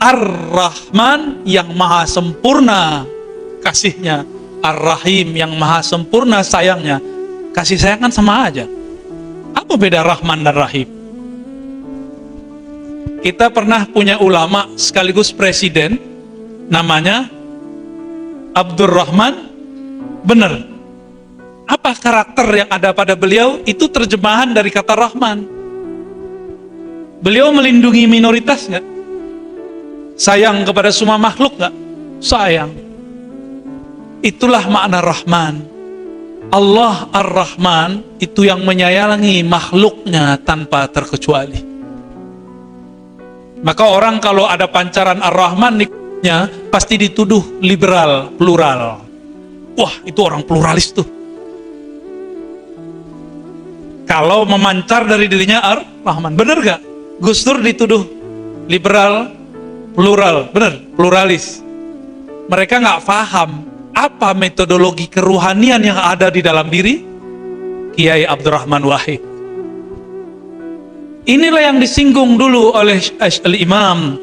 Ar-Rahman yang maha sempurna kasihnya, Ar-Rahim yang maha sempurna sayangnya. Kasih sayang kan sama aja. Apa beda Rahman dan Rahim? Kita pernah punya ulama sekaligus presiden, namanya Abdurrahman. Benar. Apa karakter yang ada pada beliau? Itu terjemahan dari kata Rahman. Beliau melindungi minoritas nggak? Sayang kepada semua makhluk nggak? Sayang. Itulah makna Rahman. Allah Ar-Rahman itu yang menyayangi makhluknya tanpa terkecuali. Maka orang kalau ada pancaran Ar-Rahman pasti dituduh liberal, plural. Wah, itu orang pluralis tuh. Kalau memancar dari dirinya Ar-Rahman, bener gak? Gus Dur dituduh liberal, plural, bener, pluralis. Mereka gak paham apa metodologi keruhanian yang ada di dalam diri Kiai Abdurrahman Wahid. Inilah yang disinggung dulu oleh Al-Imam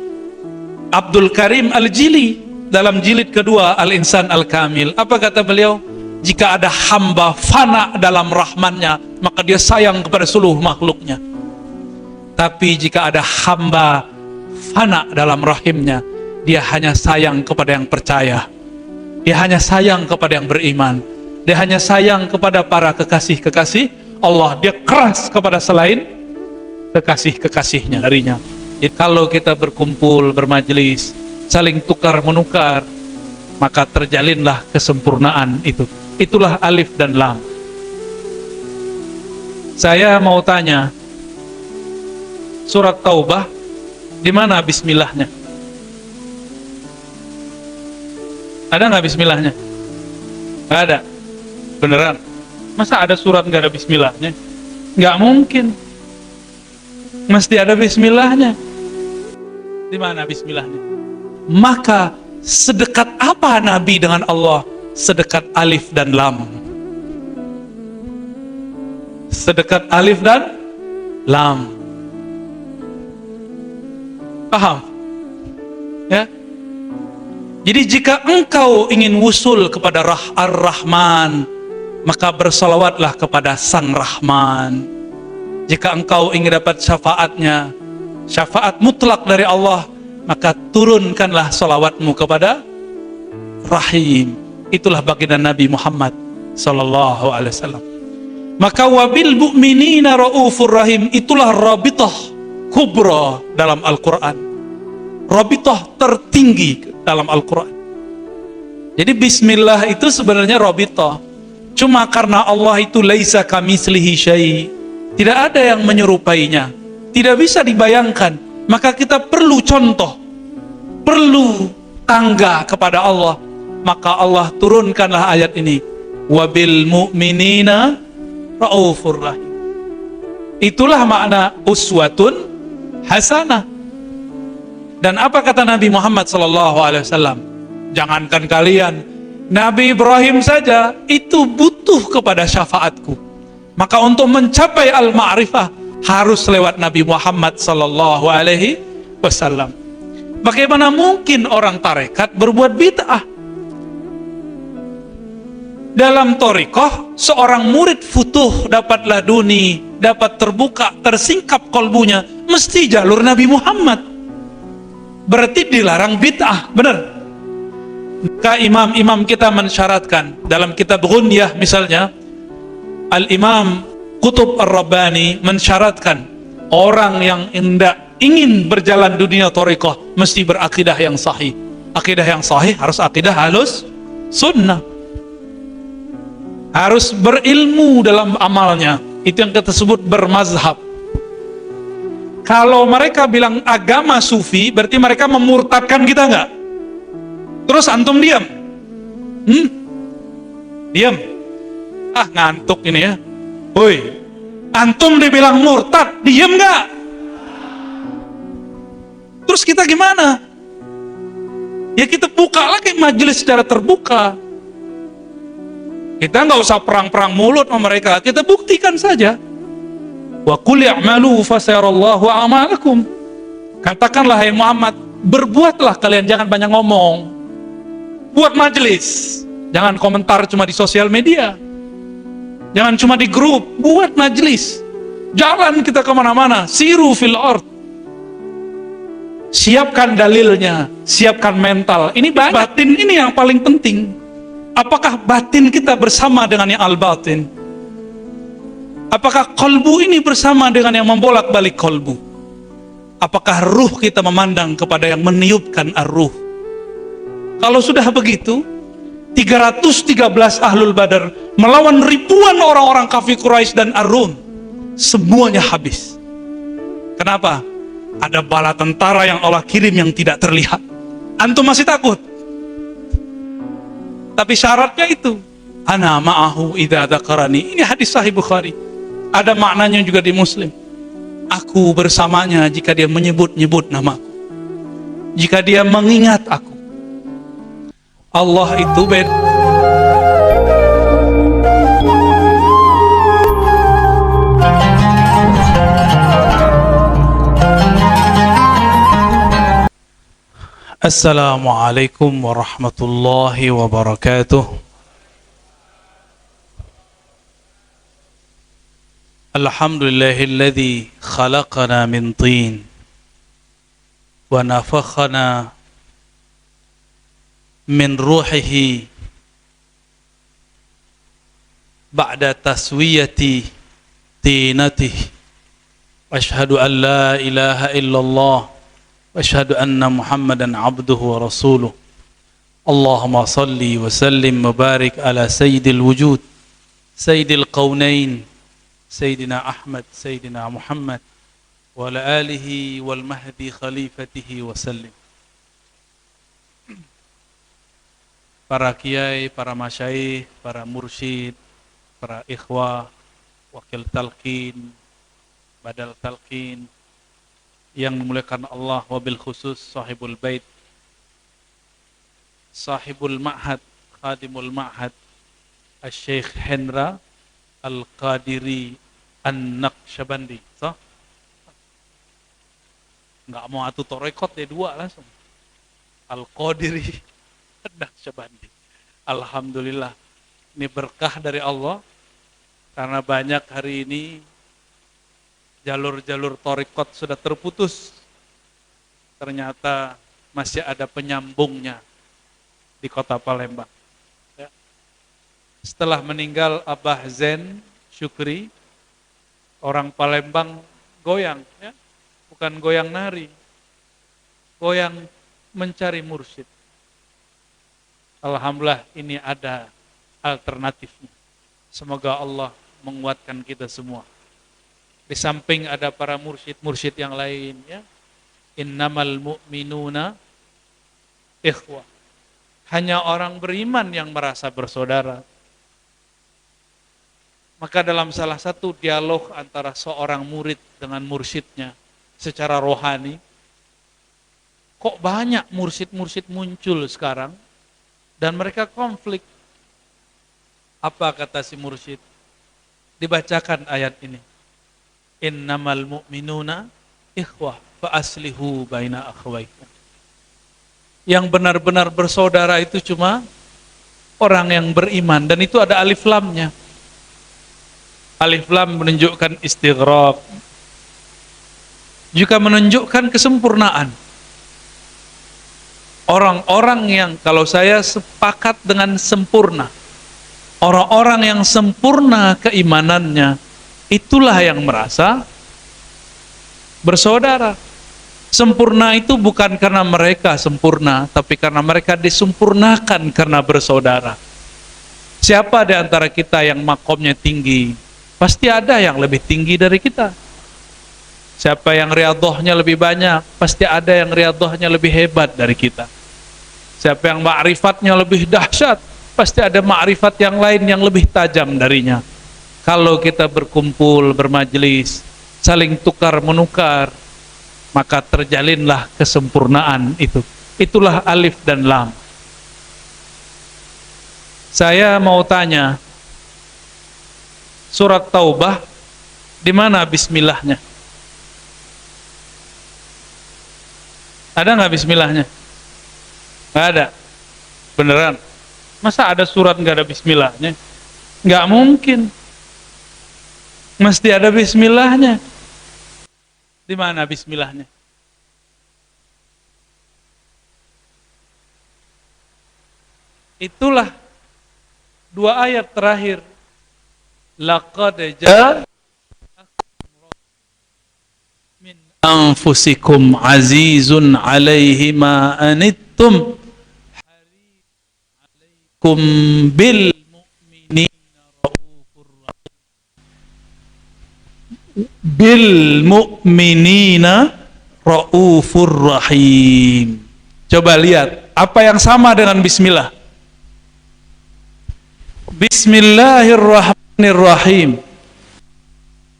Abdul Karim Al-Jili dalam jilid kedua Al-Insan Al-Kamil. Apa kata beliau? Jika ada hamba fana dalam rahmannya, maka dia sayang kepada seluruh makhluknya. Tapi jika ada hamba fana dalam rahimnya, dia hanya sayang kepada yang percaya. Dia hanya sayang kepada yang beriman. Dia hanya sayang kepada para kekasih-kekasih Allah. Dia keras kepada selain kekasih-kekasihnya darinya. Jadi kalau kita berkumpul, bermajelis, saling tukar menukar, maka terjalinlah kesempurnaan itu. Itulah alif dan lam. Saya mau tanya, surat Taubah di mana bismillahnya? Ada nggak bismillahnya? Nggak ada. Beneran? Masa ada surat nggak ada bismillahnya? Nggak mungkin. Mesti ada bismillahnya. Di mana bismillahnya? Maka sedekat apa Nabi dengan Allah? Sedekat alif dan lam. Sedekat alif dan lam. Paham? Ya? Jadi jika engkau ingin wusul kepada Ar-Rahman, maka bersalawatlah kepada Sang Rahman. Jika engkau ingin dapat syafaatnya, syafaat mutlak dari Allah, maka turunkanlah salawatmu kepada Rahim. Itulah baginda Nabi Muhammad sallallahu alaihi wasallam. Maka wabil mu'minina raufur rahim, itulah rabitah kubra dalam Al-Quran. Rabitah tertinggi dalam Al-Quran. Jadi bismillah itu sebenarnya rabitah. Cuma karena Allah itu laisa kamitslihi syai', tidak ada yang menyerupainya, tidak bisa dibayangkan, maka kita perlu contoh, perlu tangga kepada Allah. Maka Allah turunkanlah ayat ini, wabil mu'minina raufur rahim. Itulah makna uswatun hasanah. Dan apa kata Nabi Muhammad SAW? Jangankan kalian, Nabi Ibrahim saja itu butuh kepada syafaatku. Maka untuk mencapai al-ma'rifah harus lewat Nabi Muhammad SAW. Bagaimana mungkin orang tarekat berbuat bid'ah? Dalam thariqah, seorang murid futuh dapat laduni, dapat terbuka, tersingkap kolbunya, mesti jalur Nabi Muhammad. Berarti dilarang bid'ah, benar? Maka imam-imam kita mensyaratkan dalam kitab Ghunyah misalnya, Al-Imam Qutb Ar-Rabbani mensyaratkan orang yang ingin berjalan dunia thariqah mesti berakidah yang sahih. Akidah yang sahih harus akidah Ahlus Sunnah. Harus berilmu dalam amalnya. Itu yang kita sebut bermazhab. Kalau mereka bilang agama sufi, berarti mereka memurtadkan kita enggak? Terus antum diam? Diam? Ah, ngantuk ini ya. Woi, antum dibilang murtad, diam enggak? Terus kita gimana? Ya kita buka lagi majelis secara terbuka. Kita nggak usah perang-perang mulut sama mereka, kita buktikan saja. Wa qul i'malu fasayarallahu a'malakum. Katakanlah hai Muhammad, Berbuatlah kalian, jangan banyak ngomong. Buat majelis, jangan komentar cuma di sosial media, jangan cuma di grup. Buat majelis, jalan kita kemana-mana, siru fil ard. Siapkan dalilnya, siapkan mental. Ini batin, ini yang paling penting. Apakah batin kita bersama dengan yang al-batin? Apakah kolbu ini bersama dengan yang membolak-balik kolbu? Apakah ruh kita memandang kepada yang meniupkan ar-ruh? Kalau sudah begitu, 313 ahlul badar melawan ribuan orang-orang kafir Quraisy dan Ar-Rum, semuanya habis. Kenapa? Ada bala tentara yang Allah kirim yang tidak terlihat. Antum masih takut? Tapi syaratnya itu, ana ma'ahu idza dzakarani. Ini hadis sahih Bukhari. Ada maknanya juga di Muslim. Aku bersamanya jika dia menyebut-nyebut namaku, jika dia mengingat aku. Allah itu beda. Assalamualaikum warahmatullahi wabarakatuh. Alhamdulillahilladzi khalaqana min tin wa nafakhana min ruhihi ba'da taswiyati tinatihi. Ashhadu an la ilaha illallah wa ashhadu anna Muhammadan abduhu wa rasuluh. Allahumma salli wa sallim wa barik ala sayyidil wujud, sayyidil qawnain, Sayyidina Ahmad, Sayyidina Muhammad, wa ala alihi wal mahdi khalifatihi wa sallim. Para kiai, para masyaikh, para mursyid, para ikhwah, wakil talqin, badal talqin, yang dimuliakan Allah, wabil khusus sahibul bait, sahibul ma'had, khadimul ma'had, Asy-Syaikh Hendra Al-Qadiri An-Naqsyabandi. So? Nggak mau atu torekot deh, dua langsung. Al-Qadiri An-Naqsyabandi. Alhamdulillah, ini berkah dari Allah, karena banyak hari ini jalur-jalur torekot sudah terputus. Ternyata masih ada penyambungnya di kota Palembang. Setelah meninggal Abah Zen Syukri, orang Palembang goyang, ya, bukan goyang nari, goyang mencari mursyid. Alhamdulillah ini ada alternatifnya. Semoga Allah menguatkan kita semua. Di samping ada para mursyid-mursyid yang lain, ya. Innamal mu'minuna ikhwah. Hanya orang beriman yang merasa bersaudara. Maka dalam salah satu dialog antara seorang murid dengan mursyidnya secara rohani, kok banyak mursyid-mursyid muncul sekarang dan mereka konflik. Apa kata si mursyid? Dibacakan ayat ini. Innamal mu'minuna ikhwah fa aslihu baina akhwaikum. Yang benar-benar bersaudara itu cuma orang yang beriman, dan itu ada alif lamnya. Alif lam menunjukkan istighraq, juga menunjukkan kesempurnaan. Orang-orang yang, kalau saya sepakat dengan sempurna, orang-orang yang sempurna keimanannya, itulah yang merasa bersaudara. Sempurna itu bukan karena mereka sempurna, tapi karena mereka disempurnakan karena bersaudara. Siapa di antara kita yang makomnya tinggi? Pasti ada yang lebih tinggi dari kita. Siapa yang riyadhahnya lebih banyak? Pasti ada yang riyadhahnya lebih hebat dari kita. Siapa yang ma'rifatnya lebih dahsyat? Pasti ada ma'rifat yang lain yang lebih tajam darinya. Kalau kita berkumpul, bermajelis, saling tukar menukar, maka terjalinlah kesempurnaan itu. Itulah alif dan lam. Saya mau tanya, surat Taubah di mana bismillahnya? Ada nggak bismillahnya? Nggak ada. Beneran? Masa ada surat nggak ada bismillahnya? Nggak mungkin. Mesti ada bismillahnya. Di mana bismillahnya? Itulah dua ayat terakhir. Laqad ja'akum min anfusikum azizun 'alaihi ma anittum harisun bil mu'minina raufur rahim. Bil mu'minina raufur rahim. Coba lihat apa yang sama dengan bismillah. Bismillahirrahmanirrahim.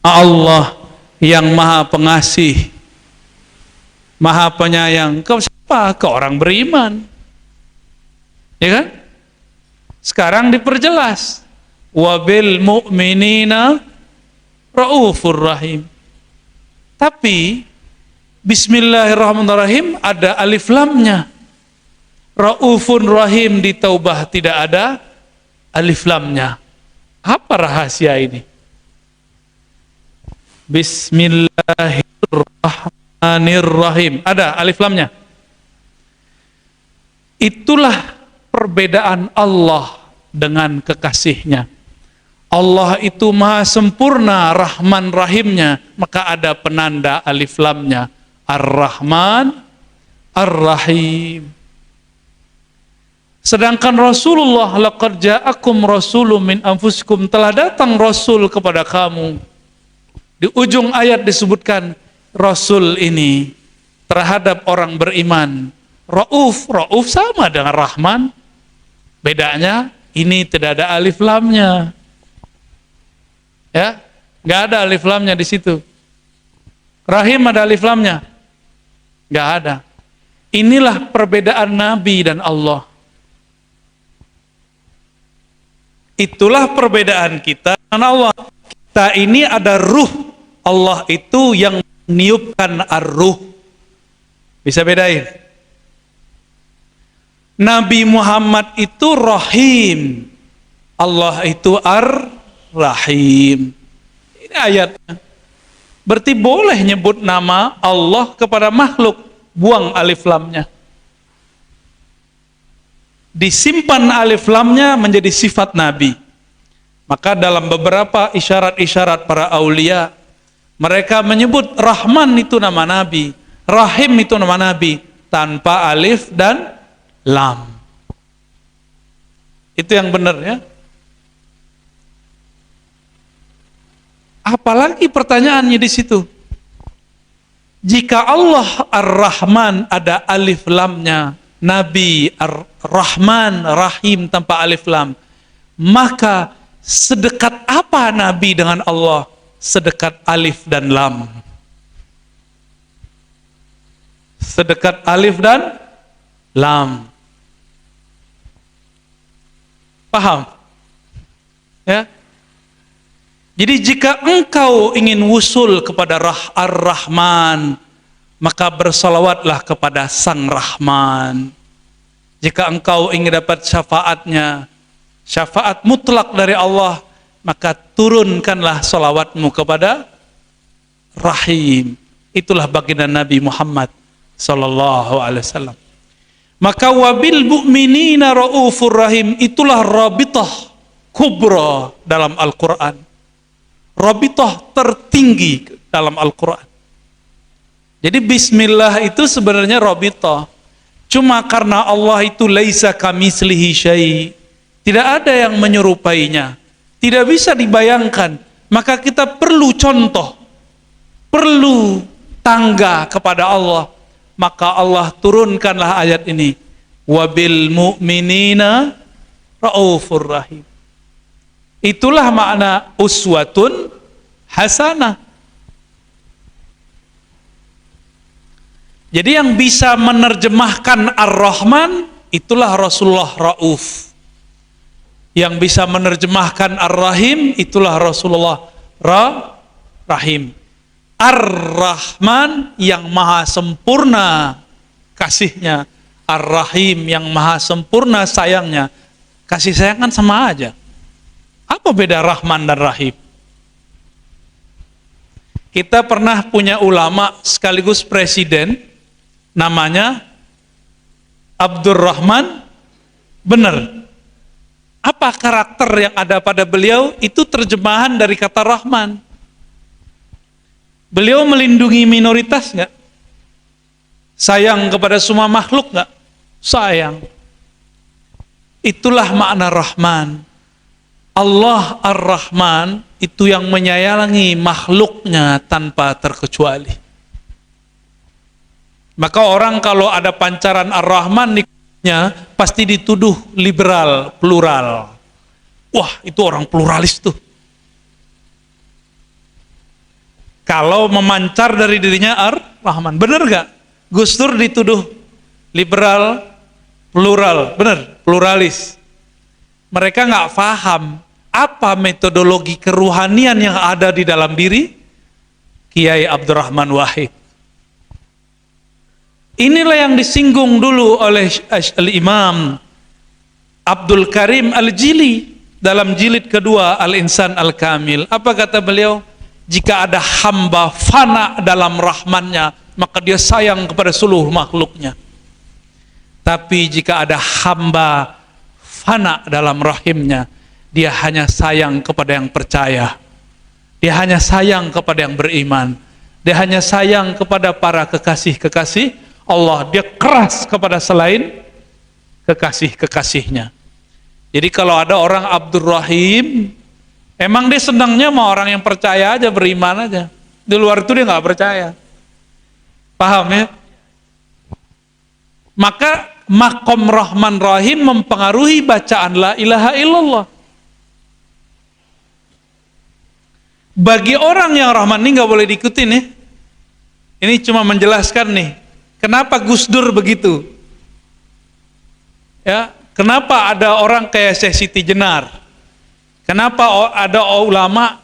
Allah yang maha pengasih, maha penyayang. Ke siapa? Ke orang beriman. Ya kan? Sekarang diperjelas. Wabil mu'minina raufur rahim. Tapi Bismillahirrahmanirrahim ada alif lamnya. Raufun rahim di Taubah tidak ada alif lamnya. Apa rahasia ini? Bismillahirrahmanirrahim. Ada alif lamnya. Itulah perbedaan Allah dengan kekasihnya. Allah itu maha sempurna Rahman Rahimnya, maka ada penanda alif lamnya. Ar-Rahman Ar-Rahim. Sedangkan Rasulullah, laqad ja'akum rasulun min anfusikum, telah datang Rasul kepada kamu. Di ujung ayat disebutkan Rasul ini terhadap orang beriman Rauf. Rauf sama dengan Rahman. Bedanya ini tidak ada alif lamnya. Ya, nggak ada alif lamnya di situ. Rahim ada alif lamnya? Nggak ada. Inilah perbedaan Nabi dan Allah. Itulah perbedaan kita dengan Allah. Kita ini ada ruh. Allah itu yang meniupkan ar-ruh. Bisa bedain? Nabi Muhammad itu Rahim. Allah itu Ar-Rahim. Ini ayatnya. Berarti boleh nyebut nama Allah kepada makhluk. Buang alif lamnya. Disimpan alif lamnya menjadi sifat Nabi. Maka dalam beberapa isyarat-isyarat para aulia, mereka menyebut Rahman itu nama Nabi, Rahim itu nama Nabi, tanpa alif dan lam. Itu yang benar ya. Apalagi pertanyaannya di situ. Jika Allah Ar-Rahman ada alif lamnya, Nabi Ar-Rahman Rahim tanpa alif lam, maka sedekat apa Nabi dengan Allah? Sedekat alif dan lam. Sedekat alif dan lam. Paham? Ya. Jadi jika engkau ingin wusul kepada Ar-Rahman, maka bersalawatlah kepada Sang Rahman. Jika engkau ingin dapat syafaatnya, syafaat mutlak dari Allah, maka turunkanlah salawatmu kepada Rahim. Itulah baginda Nabi Muhammad sallallahu alaihi wasallam. Maka wabil mu'minina raufur rahim, itulah rabitah kubra dalam Al-Quran. Rabitah tertinggi dalam Al-Quran. Jadi bismillah itu sebenarnya rabitah. Cuma karena Allah itu laisa kamitslihi syai', tidak ada yang menyerupainya, tidak bisa dibayangkan, maka kita perlu contoh, perlu tangga kepada Allah. Maka Allah turunkanlah ayat ini, wabil mu'minina raufur rahim. Itulah makna uswatun hasanah. Jadi yang bisa menerjemahkan Ar-Rahman itulah Rasulullah Rauf. Yang bisa menerjemahkan Ar-Rahim itulah Rasulullah Rahim. Ar-Rahman yang maha sempurna kasihnya, Ar-Rahim yang maha sempurna sayangnya. Kasih sayang kan sama aja. Apa beda Rahman dan Rahim? Kita pernah punya ulama sekaligus presiden, namanya Abdurrahman. Benar. Apa karakter yang ada pada beliau? Itu terjemahan dari kata Rahman. Beliau melindungi minoritas nggak? Sayang kepada semua makhluk nggak? Sayang. Itulah makna Rahman. Allah Ar-Rahman itu yang menyayangi makhluknya tanpa terkecuali. Maka orang kalau ada pancaran Ar-Rahman pasti dituduh liberal, plural. Wah, itu orang pluralis tuh. Kalau memancar dari dirinya Ar-Rahman, bener gak? Gus Dur dituduh liberal, plural, bener, pluralis. Mereka gak paham apa metodologi keruhanian yang ada di dalam diri Kiai Abdurrahman Wahid. Inilah yang disinggung dulu oleh Al-Imam Abdul Karim Al-Jili dalam jilid kedua Al-Insan Al-Kamil. Apa kata beliau? Jika ada hamba fana dalam rahmannya, maka dia sayang kepada seluruh makhluknya. Tapi jika ada hamba fana dalam rahimnya, dia hanya sayang kepada yang percaya. Dia hanya sayang kepada yang beriman. Dia hanya sayang kepada para kekasih-kekasih Allah. Dia keras kepada selain kekasih-kekasihnya. Jadi kalau ada orang Abdurrahim, emang dia senangnya sama orang yang percaya aja, beriman aja. Di luar itu dia nggak percaya. Paham ya? Maka makom Rahman Rahim mempengaruhi bacaan la ilaha illallah. Bagi orang yang Rahman ini nggak boleh diikuti nih. Ini cuma menjelaskan nih, kenapa Gus Dur begitu. Ya, kenapa ada orang kayak Syekh Siti Jenar? Kenapa ada ulama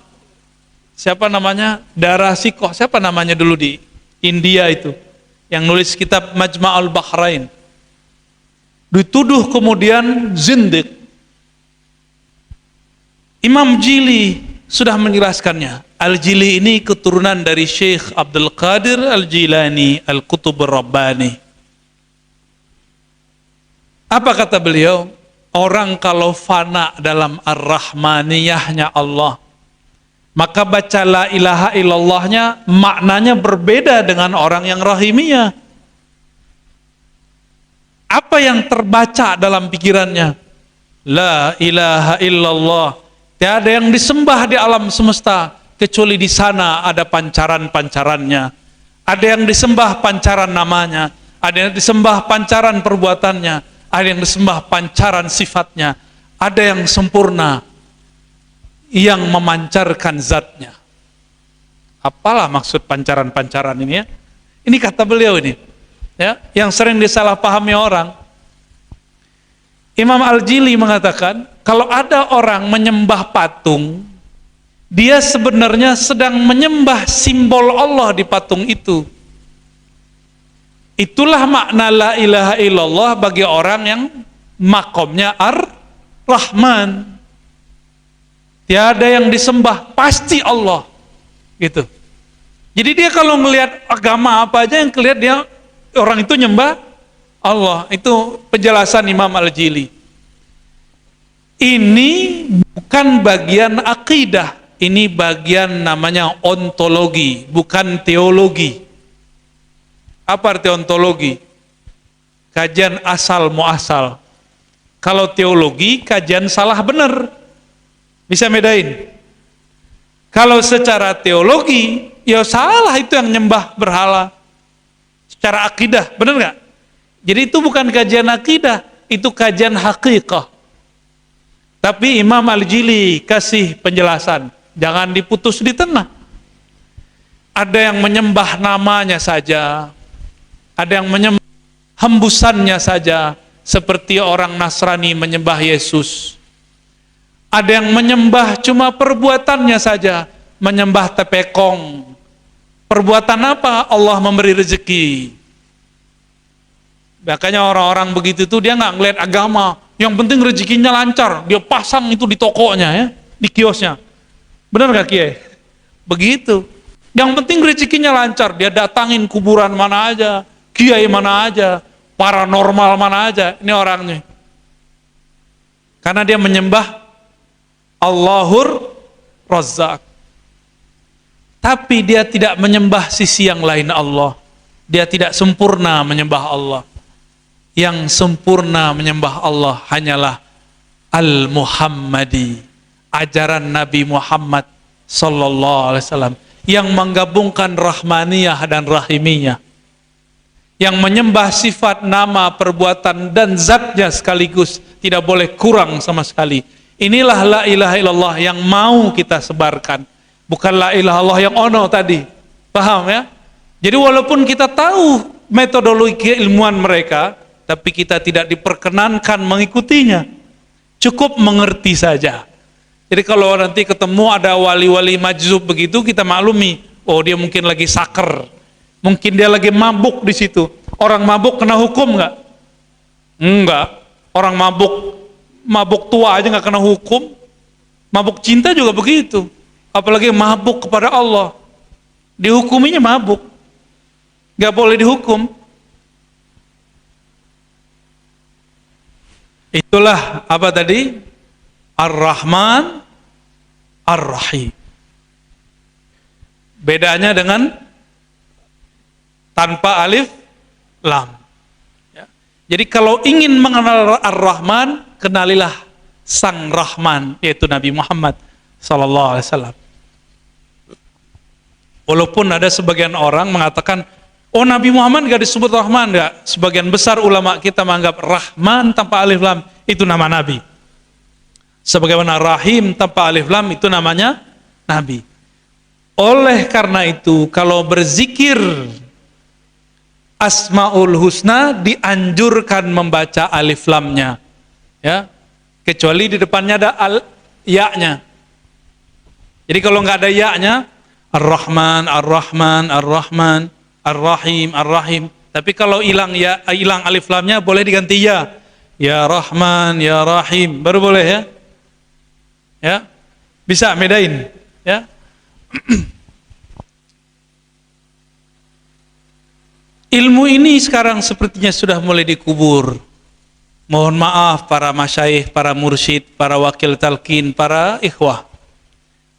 siapa namanya? Dara Sikoh, siapa namanya dulu di India itu yang nulis kitab Majma'ul Bahrain. Dituduh kemudian zindik. Imam Jili sudah menjelaskannya. Al-Jili ini keturunan dari Syekh Abdul Qadir Al-Jilani Al-Qutub Rabbani. Apa kata beliau? Orang kalau fana dalam ar-rahmaniyahnya Allah, maka baca la ilaha illallahnya maknanya berbeda dengan orang yang rahimiyah. Apa yang terbaca dalam pikirannya? La ilaha illallah. Tiada yang disembah di alam semesta kecuali di sana ada pancaran-pancarannya. Ada yang disembah pancaran namanya, ada yang disembah pancaran perbuatannya, ada yang disembah pancaran sifatnya, ada yang sempurna yang memancarkan zatnya. Apalah maksud pancaran-pancaran ini ya? Ini kata beliau ini, ya, yang sering disalahpahami orang. Imam Al-Jili mengatakan, kalau ada orang menyembah patung, dia sebenarnya sedang menyembah simbol Allah di patung itu. Itulah makna la ilaha illallah bagi orang yang makomnya Ar-Rahman. Tiada yang disembah, pasti Allah. Gitu. Jadi dia kalau melihat agama apa aja yang kelihatan dia orang itu nyembah Allah. Itu penjelasan Imam Al-Jili. Ini bukan bagian akidah, ini bagian namanya ontologi, bukan teologi. Apa arti ontologi? Kajian asal muasal. Kalau teologi, kajian salah benar. Bisa bedain. Kalau secara teologi, ya salah itu yang nyembah berhala. Secara akidah, benar nggak? Jadi itu bukan kajian akidah, itu kajian hakikah. Tapi Imam Al-Jili kasih penjelasan, jangan diputus di tengah. Ada yang menyembah namanya saja, ada yang menyembah hembusannya saja, seperti orang Nasrani menyembah Yesus. Ada yang menyembah cuma perbuatannya saja, menyembah tepekong. Perbuatan apa? Allah memberi rezeki. Makanya orang-orang begitu tuh dia nggak ngeliat agama, yang penting rezekinya lancar, dia pasang itu di tokonya ya, di kiosnya. Benar nggak Kiai? Begitu. Yang penting rezekinya lancar, dia datangin kuburan mana aja, kiai mana aja, paranormal mana aja, ini orangnya. Karena dia menyembah Allahur Razzaq. Tapi dia tidak menyembah sisi yang lain Allah. Dia tidak sempurna menyembah Allah. Yang sempurna menyembah Allah hanyalah Al-Muhammadi, ajaran Nabi Muhammad sallallahu alaihi wasallam, yang menggabungkan rahmaniyah dan rahimiyah, yang menyembah sifat, nama, perbuatan dan zatnya sekaligus, tidak boleh kurang sama sekali. Inilah la ilaha illallah yang mau kita sebarkan, bukan la ilaha illallah yang ono tadi. Paham ya? Jadi walaupun kita tahu metodologi keilmuan mereka, tapi kita tidak diperkenankan mengikutinya. Cukup mengerti saja. Jadi kalau nanti ketemu ada wali-wali majzub begitu, kita maklumi, oh dia mungkin lagi saker, mungkin dia lagi mabuk di situ. Orang mabuk kena hukum nggak? Enggak. Orang mabuk tua aja nggak kena hukum. Mabuk cinta juga begitu. Apalagi mabuk kepada Allah, dihukuminya mabuk, nggak boleh dihukum. Itulah apa tadi? Ar-Rahman, Ar-Rahim. Bedanya dengan tanpa alif lam. Ya. Jadi kalau ingin mengenal Ar-Rahman, kenalilah Sang Rahman, yaitu Nabi Muhammad sallallahu alaihi wasallam. Walaupun ada sebagian orang mengatakan, oh Nabi Muhammad gak disebut Rahman, gak. Sebagian besar ulama kita menganggap Rahman tanpa alif lam itu nama Nabi. Sebagaimana Rahim tanpa alif lam itu namanya Nabi. Oleh karena itu, kalau berzikir Asmaul Husna dianjurkan membaca alif lamnya, ya, kecuali di depannya ada ya-nya. Jadi kalau nggak ada ya-nya, Ar-Rahman, Ar-Rahman, Ar-Rahman, Ar-Rahim, Ar-Rahim. Tapi kalau hilang ya, hilang alif lamnya, boleh diganti ya. Ya Rahman, Ya Rahim, baru boleh ya. Ya, bisa bedain, ya. Ilmu ini sekarang sepertinya sudah mulai dikubur. Mohon maaf para masyayikh, para mursyid, para wakil talqin, para ikhwah.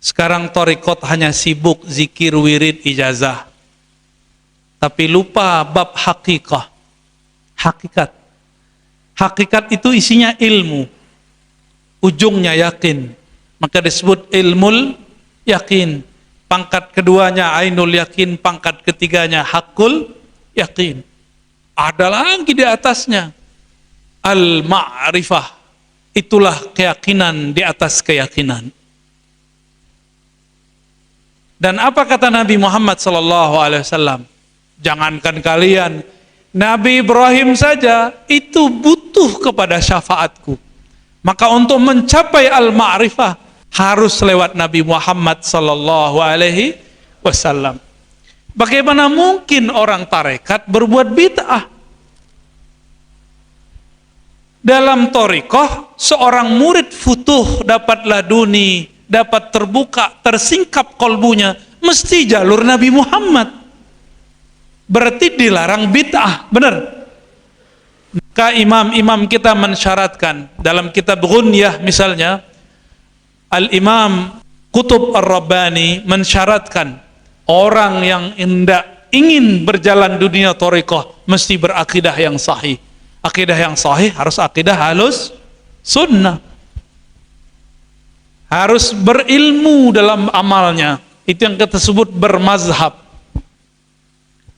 Sekarang thariqat hanya sibuk zikir, wirid, ijazah. Tapi lupa bab hakikah. Hakikat. Hakikat itu isinya ilmu. Ujungnya yakin. Maka disebut ilmul yakin. Pangkat keduanya ainul yakin, pangkat ketiganya hakul yakin. Ada lagi di atasnya al-ma'rifah. Itulah keyakinan di atas keyakinan. Dan apa kata Nabi Muhammad SAW? Jangankan kalian, Nabi Ibrahim saja itu butuh kepada syafaatku. Maka untuk mencapai al-ma'rifah harus lewat Nabi Muhammad SAW. Bagaimana mungkin orang tarekat berbuat bid'ah? Dalam thariqah, seorang murid futuh dapat laduni, dapat terbuka, tersingkap kolbunya, mesti jalur Nabi Muhammad. Berarti dilarang bid'ah, benar? Maka imam-imam kita mensyaratkan dalam kitab Ghunyah misalnya, Al-Imam Qutb Ar-Rabbani mensyaratkan orang yang hendak ingin berjalan dunia thariqah mesti berakidah yang sahih. Akidah yang sahih harus akidah halus sunnah. Harus berilmu dalam amalnya. Itu yang kita sebut bermazhab.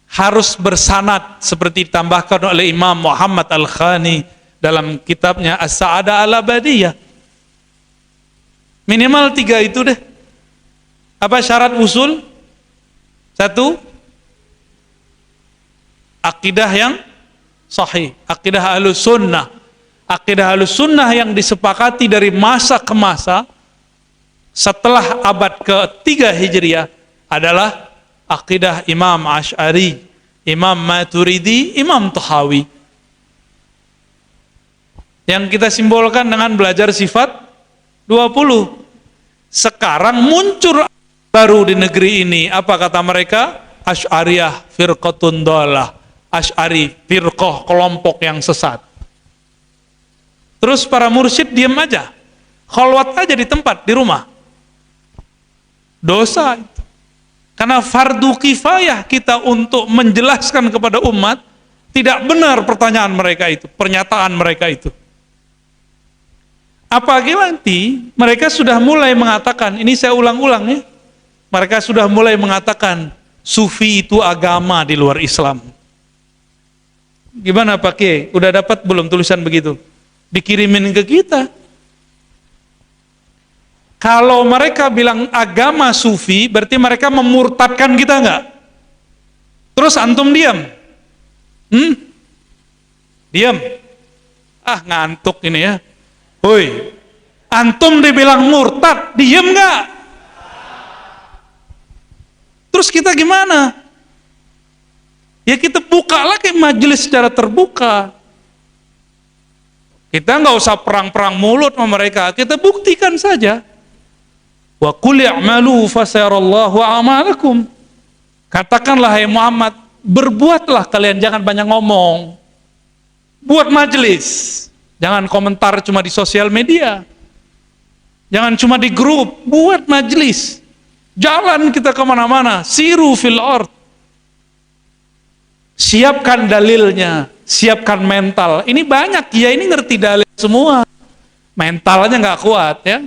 Harus bersanad seperti ditambahkan oleh Imam Muhammad Al-Khani dalam kitabnya As-Sa'adah Al-Abadiyah. Minimal 3 itu deh. Apa syarat usul? 1, akidah yang sahih, akidah ahlus sunnah. Akidah ahlus sunnah yang disepakati dari masa ke masa setelah abad ke-3 Hijriah adalah akidah Imam Asy'ari, Imam Maturidi, Imam Tahawi. yang kita simbolkan dengan belajar sifat 20. Sekarang muncul baru di negeri ini. Apa kata mereka? Asy'ariyah firqatun dhalah. Asy'ari, firqah, kelompok yang sesat. Terus para mursyid diam aja. Khalwat aja di tempat, di rumah. Dosa itu. Karena fardu kifayah kita untuk menjelaskan kepada umat, tidak benar pertanyaan mereka itu, pernyataan mereka itu. Apalagi nanti mereka sudah mulai mengatakan, ini saya ulang-ulang ya, mereka sudah mulai mengatakan sufi itu agama di luar Islam. Gimana Pak Kiai? Udah dapat belum tulisan begitu? Dikirimin ke kita. Kalau mereka bilang agama sufi, berarti mereka memurtadkan kita enggak? Terus antum diam? Diam? Ah, ngantuk ini ya. Woi, antum dibilang murtad, diam enggak? Terus kita gimana? Ya kita buka lagi majelis secara terbuka. Kita nggak usah perang-perang mulut sama mereka, kita buktikan saja. Wa qul i'malu fasayarallahu a'malakum. Katakanlah hai Muhammad, berbuatlah kalian, jangan banyak ngomong. Buat majelis. Jangan komentar cuma di sosial media. Jangan cuma di grup, buat majelis. Jalan kita kemana-mana, siru fil ard. Siapkan dalilnya, siapkan mental. Ini banyak ya, ini ngerti dalil semua. Mentalnya nggak kuat ya.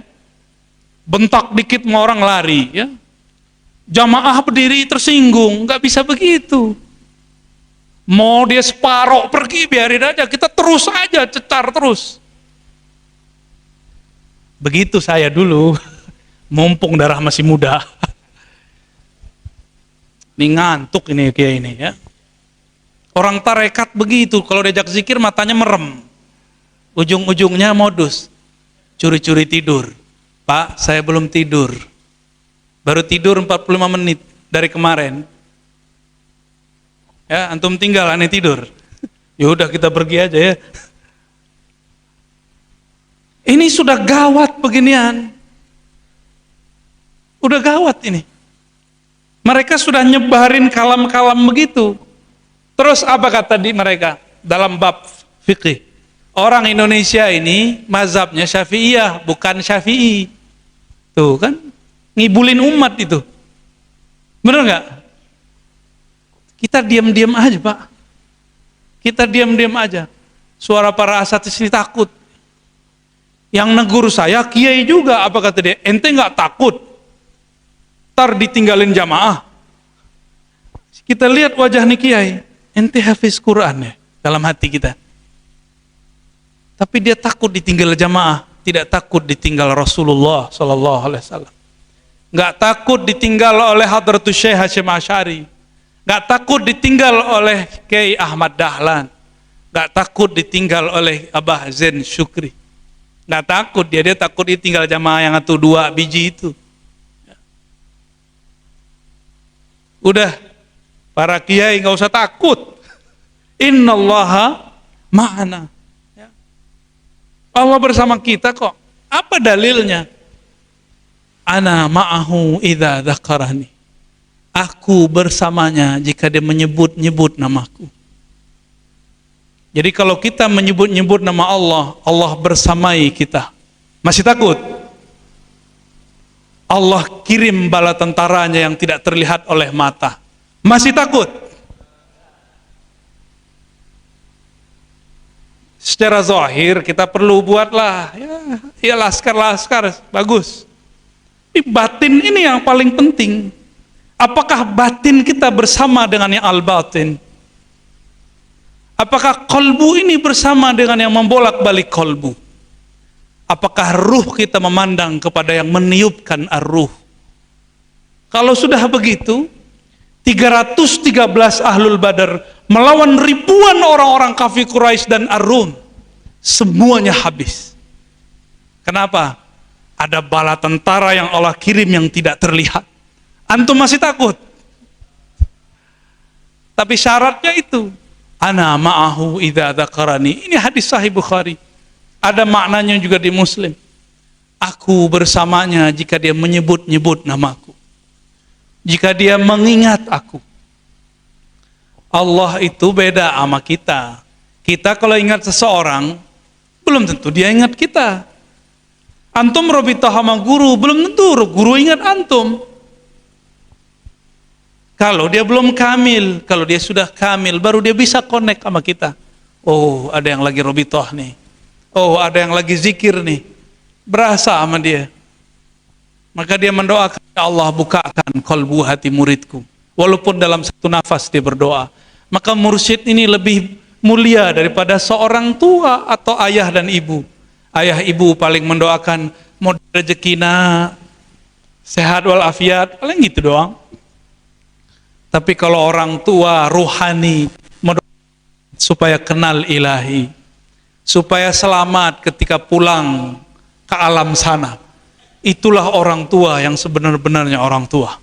Bentak dikit mau orang lari ya. Jamaah berdiri tersinggung, nggak bisa begitu. Mau dia separoh pergi, biarin aja, kita terus aja cecar terus. Begitu saya dulu, mumpung darah masih muda. Ini ngantuk ini kayak ini ya. Orang tarekat begitu, kalau diajak zikir matanya merem. Ujung-ujungnya modus. Curi-curi tidur. Pak, saya belum tidur. Baru tidur 45 menit dari kemarin. Ya, antum tinggal aneh tidur. Ya udah kita pergi aja ya. Ini sudah gawat beginian. Udah gawat ini. Mereka sudah nyebarin kalam-kalam begitu. Terus apa kata mereka dalam bab fikih? Orang Indonesia ini mazhabnya Syafi'iyah, bukan Syafi'i. Tuh kan, ngibulin umat itu. Bener nggak? Kita diam-diam aja Pak. Kita diam-diam aja. Suara para asatidz ini takut. Yang negur saya, kiai juga, apa kata dia? Ente nggak takut? Ntar ditinggalin jamaah. Kita lihat wajah nih kiai. Ente hafiz Quran ya dalam hati kita. Tapi dia takut ditinggal jamaah, tidak takut ditinggal Rasulullah sallallahu alaihi wasallam. Enggak takut ditinggal oleh Hadratus Syekh Hasyim Asy'ari. Enggak takut ditinggal oleh Kiai Ahmad Dahlan. Enggak takut ditinggal oleh Abah Zain Syukri. Enggak takut dia takut ditinggal jamaah yang 2 biji itu. Udah, para kiai nggak usah takut. Innallaha ma'ana. Ya. Allah bersama kita kok. Apa dalilnya? Ana ma'ahu idza dzakarani. Aku bersamanya jika dia menyebut-nyebut namaku. Jadi kalau kita menyebut-nyebut nama Allah, Allah bersamai kita. Masih takut? Allah kirim bala tentaranya yang tidak terlihat oleh mata. Masih takut? Secara zahir kita perlu buatlah ya laskar-laskar bagus. Tapi batin ini yang paling penting. Apakah batin kita bersama dengan yang al-batin? Apakah kolbu ini bersama dengan yang membolak-balik kolbu? Apakah ruh kita memandang kepada yang meniupkan ar-ruh? Kalau sudah begitu, 313 ahlul badar melawan ribuan orang-orang kafir Quraisy dan Ar-Rum, semuanya habis. Kenapa? Ada bala tentara yang Allah kirim yang tidak terlihat. Antum masih takut? Tapi syaratnya itu, ana ma'ahu idza dzakarani. Ini hadis sahih Bukhari. Ada maknanya juga di Muslim. Aku bersamanya jika dia menyebut-nyebut namaku. Jika dia mengingat aku. Allah itu beda sama kita. Kita kalau ingat seseorang, belum tentu dia ingat kita. Antum robitoh sama guru, belum tentu guru ingat antum. Kalau dia belum kamil, kalau dia sudah kamil, baru dia bisa connect sama kita. Oh, ada yang lagi robitoh nih. Oh, ada yang lagi zikir nih. Berasa sama dia. Maka dia mendoakan, ya Allah bukakan kolbu hati muridku. Walaupun dalam satu nafas dia berdoa. Maka mursyid ini lebih mulia daripada seorang tua atau ayah dan ibu. Ayah ibu paling mendoakan modal rezekina, sehat walafiat, paling gitu doang. Tapi kalau orang tua rohani mendoakan supaya kenal ilahi, supaya selamat ketika pulang ke alam sana. Itulah orang tua yang sebenar-benarnya orang tua.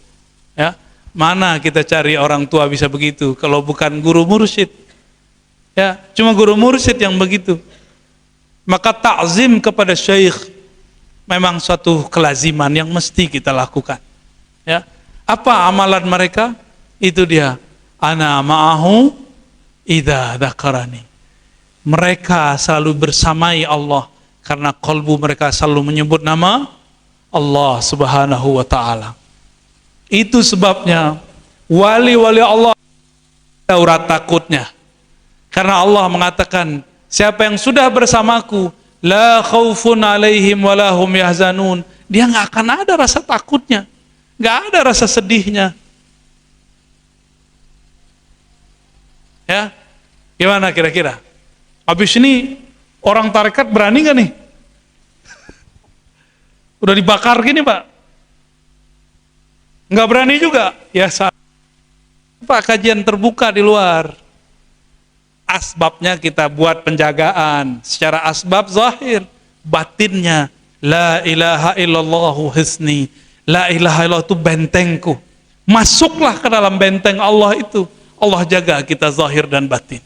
Ya, mana kita cari orang tua bisa begitu kalau bukan guru mursyid? Ya, cuma guru mursyid yang begitu. Maka ta'zim kepada syekh memang suatu kelaziman yang mesti kita lakukan. Ya, apa amalan mereka? Itu dia. Ana ma'ahu idza dzakarani. Mereka selalu bersamai Allah karena kalbu mereka selalu menyebut nama Allah Subhanahu wa taala. Itu sebabnya wali-wali Allah daurat takutnya. Karena Allah mengatakan, siapa yang sudah bersamaku, la khaufun alaihim walahum yahzanun. Dia nggak akan ada rasa takutnya, nggak ada rasa sedihnya. Ya, gimana kira-kira? Habis ini orang tarekat berani nggak nih? Udah dibakar gini Pak? Nggak berani juga? Ya, Pak, kajian terbuka di luar. Asbabnya kita buat penjagaan secara asbab zahir, batinnya la ilaha illallahu hisni, la ilaha illallah itu bentengku. Masuklah ke dalam benteng Allah itu. Allah jaga kita zahir dan batin.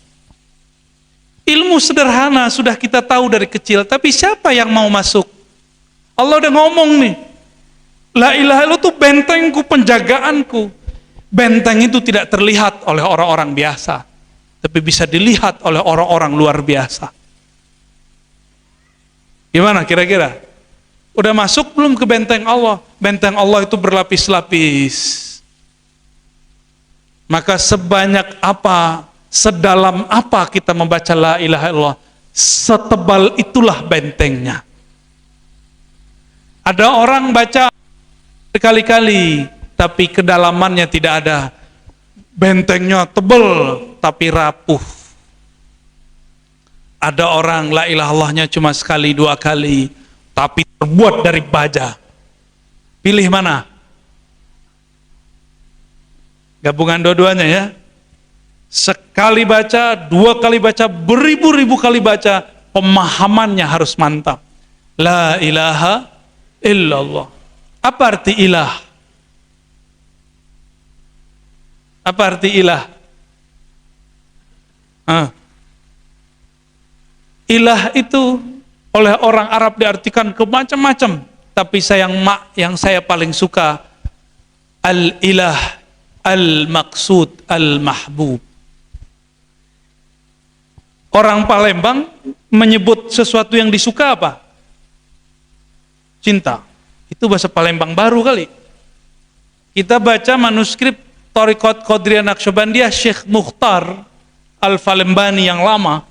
Ilmu sederhana sudah kita tahu dari kecil, tapi siapa yang mau masuk? Allah udah ngomong nih, la ilaha illallah itu bentengku, penjagaanku. Benteng itu tidak terlihat oleh orang-orang biasa, tapi bisa dilihat oleh orang-orang luar biasa. Gimana kira-kira? Udah masuk belum ke benteng Allah? Benteng Allah itu berlapis-lapis. Maka sebanyak apa, sedalam apa kita membaca la ilaha illallah, setebal itulah bentengnya. Ada orang baca berkali-kali, tapi kedalamannya tidak ada. Bentengnya tebal, tapi rapuh. Ada orang la ilaha illallahnya cuma sekali dua kali, tapi terbuat dari baja. Pilih mana? Gabungan dua-duanya ya. Sekali baca, dua kali baca, beribu-ribu kali baca, pemahamannya harus mantap. La ilaha illallah. Apa arti ilah? Apa arti ilah? Ilah itu oleh orang Arab diartikan ke macam-macam, tapi yang saya paling suka al-ilah, al-maqsud, al-mahbub. Orang Palembang menyebut sesuatu yang disuka apa? Cinta. Itu bahasa Palembang baru kali. Kita baca manuskrip Thariqat Qadiriyah Naqsyabandiyah Syekh Mukhtar Al-Falembani yang lama.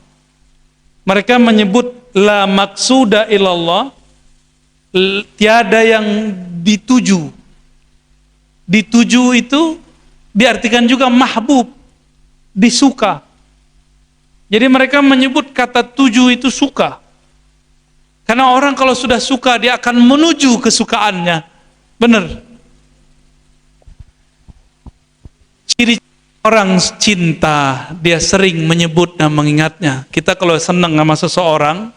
Mereka menyebut la maqsuda illallah, tiada yang dituju. Dituju itu diartikan juga mahbub, disuka. Jadi mereka menyebut kata tuju itu suka. Karena orang kalau sudah suka, dia akan menuju kesukaannya. Benar. Ciri orang cinta, dia sering menyebut dan mengingatnya. Kita kalau senang sama seseorang,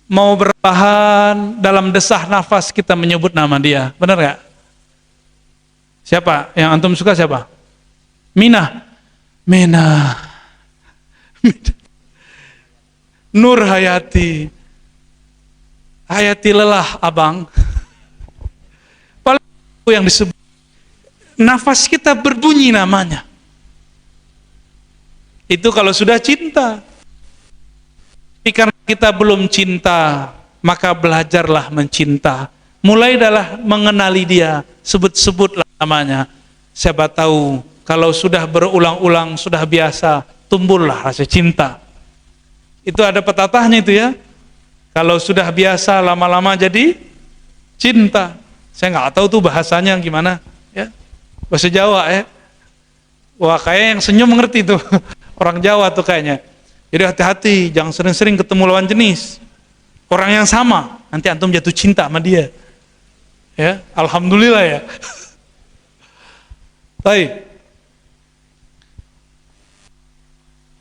mau berbahan dalam desah nafas, kita menyebut nama dia. Benar gak? Siapa yang antum suka siapa? Mina. Nur Hayati. hayati lelah abang. Paling yang disebut nafas kita berbunyi namanya. Itu kalau sudah cinta. Tapi karena kita belum cinta, maka belajarlah mencinta. Mulai adalah mengenali dia, sebut-sebutlah namanya. Siapa tahu kalau sudah berulang-ulang, sudah biasa, tumbuhlah rasa cinta. Itu ada pepatahnya itu ya. Kalau sudah biasa, lama-lama jadi cinta. Saya nggak tahu tuh bahasanya gimana, ya. Bahasa Jawa ya. Wah, kayak yang senyum mengerti tuh. Orang Jawa tuh kayaknya. Jadi hati-hati, jangan sering-sering ketemu lawan jenis. Orang yang sama, nanti antum jatuh cinta sama dia. Ya, alhamdulillah ya. Baik.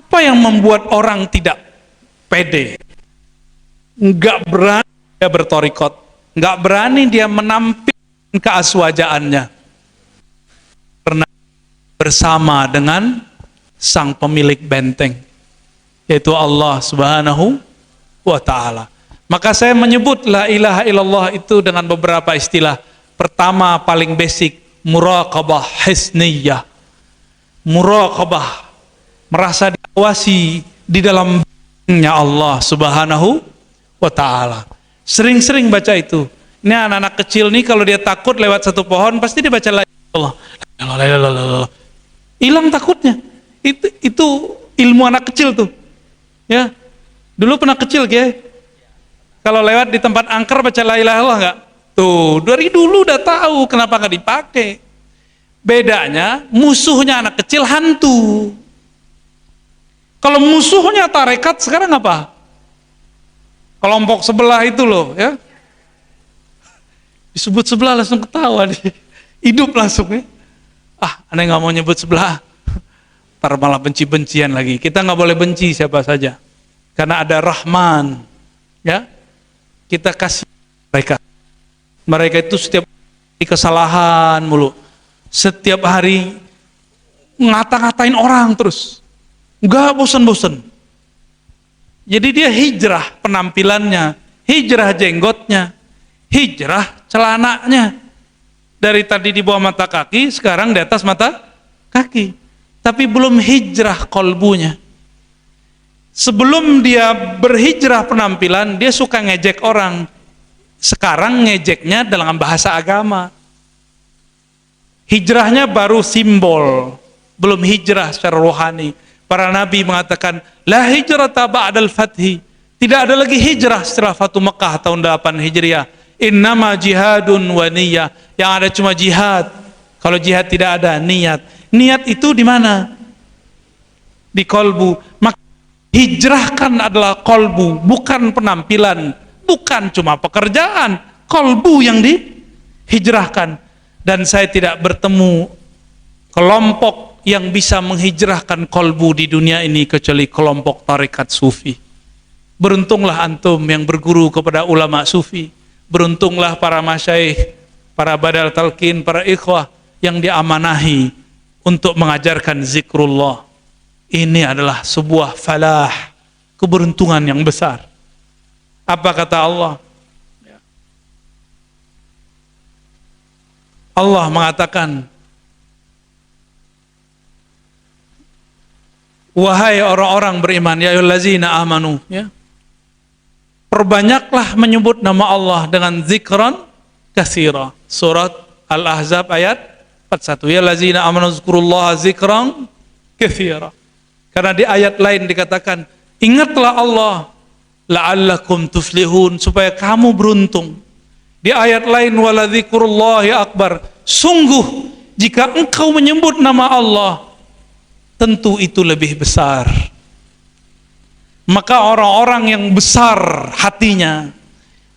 Apa yang membuat orang tidak pede? Enggak berani dia bertorikot, enggak berani dia menampilkan keaswajaannya. Karena bersama dengan sang pemilik benteng, yaitu Allah Subhanahu wa ta'ala. Maka saya menyebut la ilaha illallah itu dengan beberapa istilah. Pertama, paling basic, muraqabah hisniyah. Muraqabah, merasa diawasi di dalam bentengnya Allah Subhanahu wa ta'ala. Sering-sering baca itu. Ini anak-anak kecil nih, kalau dia takut lewat satu pohon, pasti dia baca la ilaha illallah. Hilang takutnya. Itu ilmu anak kecil tuh, ya. Dulu pernah kecil ya, kalau lewat di tempat angker baca la ilaha illallah nggak? Tuh, dari dulu udah tahu, kenapa nggak dipakai? Bedanya musuhnya anak kecil hantu. Kalau musuhnya tarekat sekarang apa? Kelompok sebelah itu loh, ya. Disebut sebelah langsung ketawa nih, hidup langsung ya. Aneh nggak mau nyebut sebelah. Ntar malah benci-bencian lagi. Kita nggak boleh benci siapa saja, karena ada Rahman, ya. Kita kasih mereka itu setiap hari kesalahan mulu, setiap hari ngata-ngatain orang terus, nggak bosen-bosen. Jadi dia hijrah penampilannya, hijrah jenggotnya, hijrah celananya. Dari tadi di bawah mata kaki, sekarang di atas mata kaki. Tapi belum hijrah kolbunya. Sebelum dia berhijrah penampilan, dia suka ngejek orang. Sekarang ngejeknya dalam bahasa agama. Hijrahnya baru simbol, belum hijrah secara rohani. Para nabi mengatakan, la hijrata ba'dal fathi. Tidak ada lagi hijrah setelah Fatu Mekah tahun 8 Hijriah. Innama jihadun wa niyah. Yang ada cuma jihad. Kalau jihad tidak ada niat. Niat itu di mana? Di kolbu. Maka hijrahkan adalah kolbu, bukan penampilan, bukan cuma pekerjaan. Kolbu yang dihijrahkan. Dan saya tidak bertemu kelompok yang bisa menghijrahkan kolbu di dunia ini kecuali kelompok tarekat sufi. Beruntunglah antum yang berguru kepada ulama sufi. Beruntunglah para masyaikh, para badal talqin, para ikhwah yang diamanahi untuk mengajarkan zikrullah. Ini adalah sebuah falah, keberuntungan yang besar. Apa kata Allah? Allah mengatakan, wahai orang-orang beriman, ya ayyuhallazina amanu, ya. Perbanyaklah menyebut nama Allah dengan zikran katsira. Surat Al-Ahzab ayat 41. Ya allazina amanu zkurullaha zikran katsira. Karena di ayat lain dikatakan, ingatlah Allah la'allakum tuflihun, supaya kamu beruntung. Di ayat lain, wala dzikrullahi akbar, sungguh jika engkau menyebut nama Allah, tentu itu lebih besar. Maka orang-orang yang besar hatinya,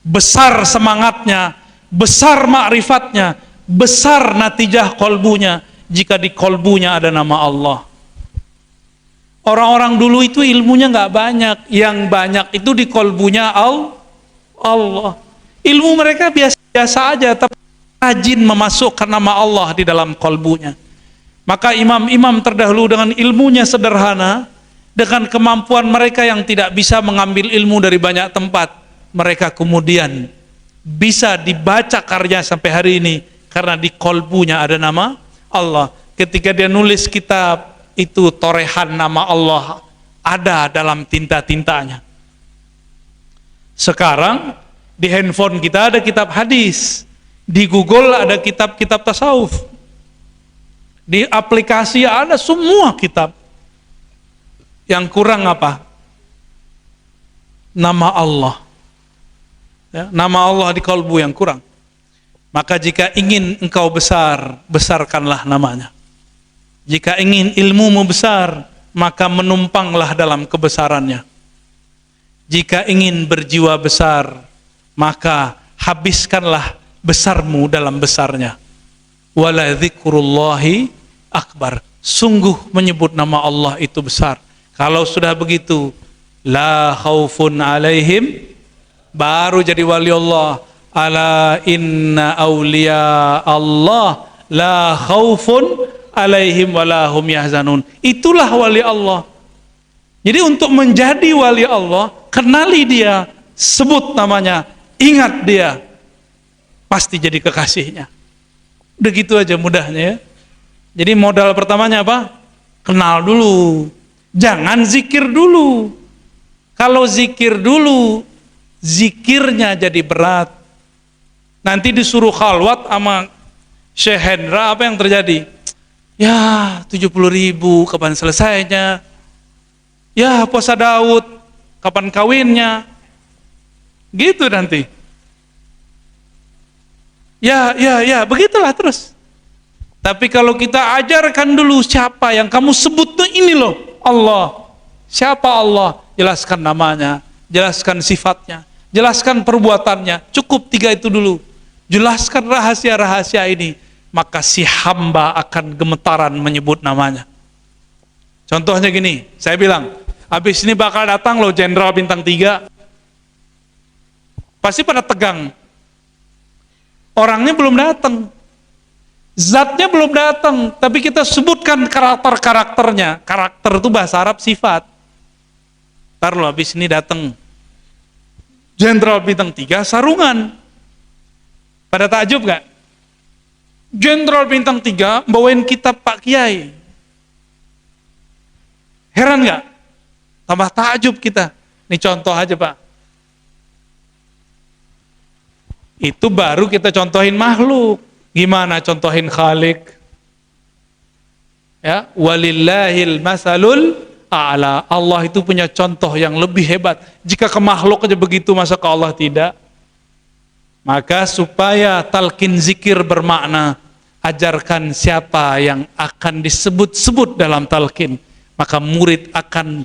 besar semangatnya, besar ma'rifatnya, besar natijah kolbunya, jika di kolbunya ada nama Allah. Orang-orang dulu itu ilmunya nggak banyak, yang banyak itu di kolbunya Allah. Ilmu mereka biasa-biasa aja, tapi rajin memasukkan nama Allah di dalam kolbunya. Maka imam-imam terdahulu dengan ilmunya sederhana, dengan kemampuan mereka yang tidak bisa mengambil ilmu dari banyak tempat, mereka kemudian bisa dibaca karya sampai hari ini karena di kolbunya ada nama Allah. Ketika dia nulis kitab, itu torehan nama Allah ada dalam tinta-tintanya. Sekarang di handphone kita ada kitab hadis, di Google ada kitab-kitab tasawuf, di aplikasi ada semua kitab. Yang kurang apa? Nama Allah. Ya, nama Allah di kalbu yang kurang. Maka jika ingin engkau besar, besarkanlah namanya. Jika ingin ilmumu besar, maka menumpanglah dalam kebesarannya. Jika ingin berjiwa besar, maka habiskanlah besarmu dalam besarnya. Wala dzikrullahi akbar. Sungguh menyebut nama Allah itu besar. Kalau sudah begitu, la khaufun alaihim, baru jadi wali Allah. Ala inna awliya Allah la khaufun alaihim walahum yahzanun. Itulah wali Allah. Jadi untuk menjadi wali Allah, kenali dia, sebut namanya, ingat dia, pasti jadi kekasihnya. Udah gitu aja mudahnya ya. Jadi modal pertamanya apa? Kenal dulu. Jangan zikir dulu. Kalau zikir dulu, zikirnya jadi berat. Nanti disuruh khalwat sama Syekh Hendra, apa yang terjadi? Ya 70.000 kapan selesainya? Ya puasa Daud kapan kawinnya? Gitu nanti. Ya begitulah terus. Tapi kalau kita ajarkan dulu siapa yang kamu sebut tuh ini loh, Allah. Siapa Allah? Jelaskan namanya, jelaskan sifatnya, jelaskan perbuatannya. Cukup 3 itu dulu. Jelaskan rahasia-rahasia ini, maka si hamba akan gemetaran menyebut namanya. Contohnya gini, saya bilang, habis ini bakal datang loh Jenderal Bintang 3. Pasti pada tegang. Orangnya belum datang. Zatnya belum datang, tapi kita sebutkan karakter-karakternya. Karakter itu bahasa Arab sifat. Ntar loh habis ini datang Jenderal Bintang 3 sarungan. Pada takjub gak? Jenderal Bintang 3 bawain kitab Pak Kiai. Heran gak? Tambah takjub kita. Ini contoh aja Pak. Itu baru kita contohin makhluk. Gimana contohin Khalik? Ya, walillahil masalul a'la. Allah itu punya contoh yang lebih hebat. Jika ke makhluk aja begitu, masa ke Allah tidak? Maka supaya talqin zikir bermakna, ajarkan siapa yang akan disebut-sebut dalam talqin. Maka murid akan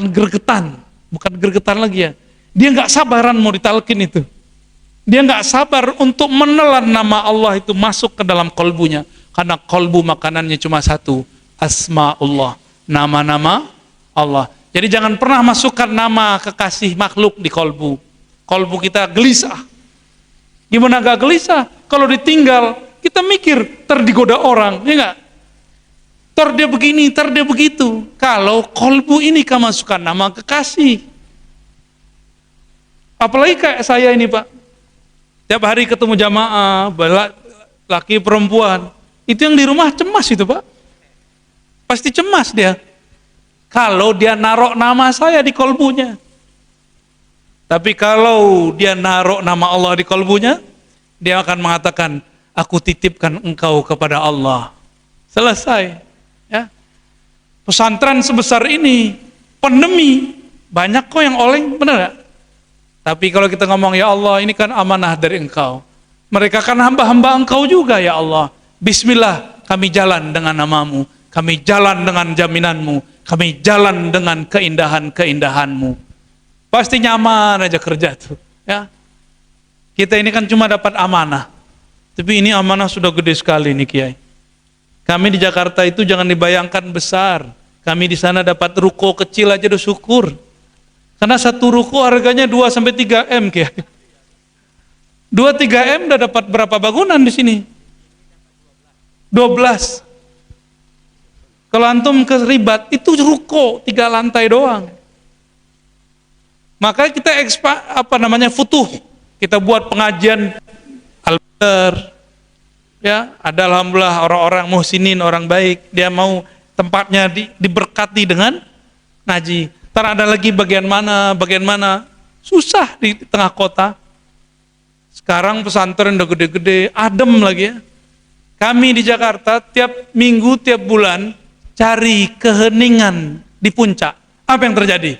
gregetan, bukan gregetan lagi ya. Dia nggak sabaran mau ditalqin itu. Dia nggak sabar untuk menelan nama Allah itu masuk ke dalam kolbunya. Karena kolbu makanannya cuma satu, asma'ullah, nama-nama Allah. Jadi jangan pernah masukkan nama kekasih makhluk di kolbu. Kolbu kita gelisah. Gimana gak gelisah? Kalau ditinggal, kita mikir, terdigoda orang, ya nggak? Dia begini, dia begitu. Kalau kolbu ini kamu masukkan nama kekasih. Apalagi kayak saya ini Pak. Tiap hari ketemu jamaah, laki perempuan. Itu yang di rumah cemas itu Pak. Pasti cemas dia. Kalau dia naruh nama saya di kolbunya. Tapi kalau dia naruh nama Allah di kolbunya, dia akan mengatakan, aku titipkan engkau kepada Allah. Selesai. Ya. Pesantren sebesar ini, pandemi, banyak kok yang oleng, benar gak? Tapi kalau kita ngomong, ya Allah ini kan amanah dari engkau. Mereka kan hamba-hamba engkau juga ya Allah. Bismillah, kami jalan dengan namamu. Kami jalan dengan jaminanmu. Kami jalan dengan keindahan-keindahanmu. Pasti nyaman aja kerja tuh. Ya. Kita ini kan cuma dapat amanah. Tapi ini amanah sudah gede sekali nih Kiai. Kami di Jakarta itu jangan dibayangkan besar. Kami di sana dapat ruko kecil aja udah syukur. Karena satu ruko harganya 2-3 M Kiai. 2-3 M udah dapat berapa bangunan di sini? 12. Kalau antum ke Ribat itu ruko 3 lantai doang. Maka kita futuh. Kita buat pengajian al-badr. Ya, ada alhamdulillah orang-orang muhsinin, orang baik, dia mau tempatnya diberkati dengan ngaji. Ntar ada lagi bagian mana, susah di tengah kota. Sekarang pesantren udah gede-gede, adem lagi ya. Kami di Jakarta tiap minggu, tiap bulan cari keheningan di puncak. Apa yang terjadi?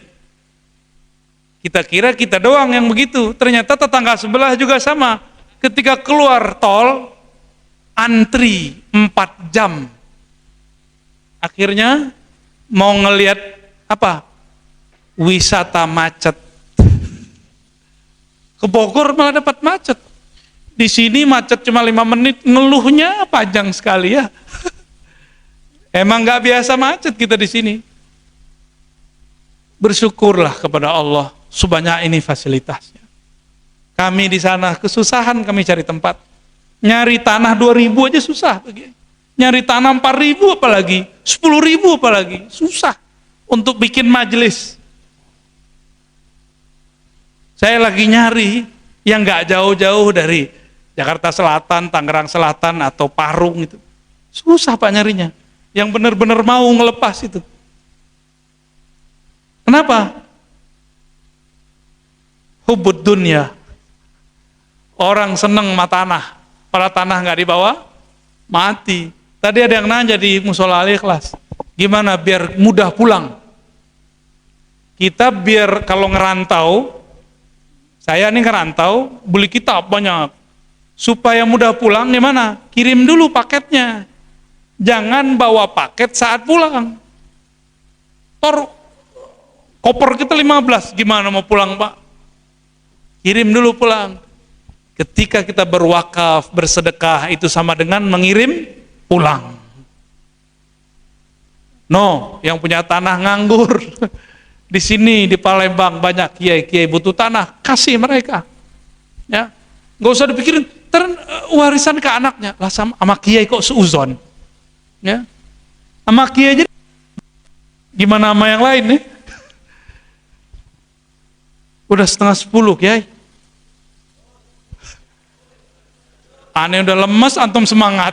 Kita kira kita doang yang begitu, ternyata tetangga sebelah juga sama. Ketika keluar tol, antri 4 jam. Akhirnya mau ngelihat apa? Wisata macet. Ke Bogor malah dapat macet. Di sini macet cuma 5 menit, ngeluhnya panjang sekali ya. Emang nggak biasa macet kita di sini. Bersyukurlah kepada Allah, sebanyak ini fasilitasnya. Kami di sana kesusahan kami cari tempat. Nyari tanah 2.000 aja susah. Nyari tanah 4.000 apalagi, 10.000 apalagi, susah untuk bikin majelis. Saya lagi nyari yang nggak jauh-jauh dari Jakarta Selatan, Tangerang Selatan atau Parung itu. Susah Pak nyarinya. Yang benar-benar mau ngelepas itu. Kenapa? Hubud dunya. Orang seneng sama tanah. Pada tanah nggak dibawa, mati. Tadi ada yang nanya di Musola Al-Ikhlas, gimana biar mudah pulang? Kita biar kalau ngerantau, saya nih ngerantau, beli kitab banyak. Supaya mudah pulang gimana? Kirim dulu paketnya. Jangan bawa paket saat pulang. Koper kita 15, gimana mau pulang Pak? Kirim dulu pulang. Ketika kita berwakaf, bersedekah, itu sama dengan mengirim pulang. No, yang punya tanah nganggur. Di sini, di Palembang, banyak kiai-kiai butuh tanah, kasih mereka. Ya, nggak usah dipikirin, warisan ke anaknya. Lah sama kiai kok seuzon. Ya, sama kiai aja. Gimana sama yang lain nih? Udah 9:30 kiai. Aneh udah lemes, antum semangat.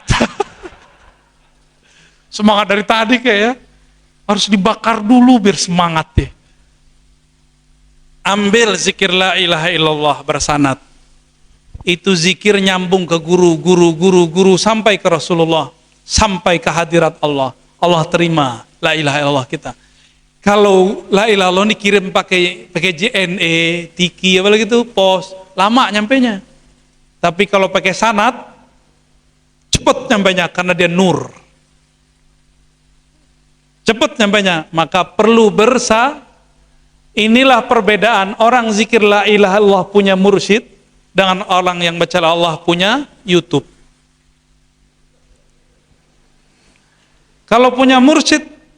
Semangat dari tadi kayak ya. Harus dibakar dulu biar semangat deh. Ambil zikir la ilaha illallah bersanad. Itu zikir nyambung ke guru sampai ke Rasulullah, sampai ke hadirat Allah. Allah terima la ilaha illallah kita. Kalau la ilaha illallah dikirim pakai JNE, Tiki apa lagi itu, pos, lama nyampenya. Tapi kalau pakai sanad, cepat nyampainya karena dia nur. Cepat nyampainya, maka perlu inilah perbedaan orang zikir la ilaha illallah punya mursyid dengan orang yang baca la Allah punya YouTube. Kalau punya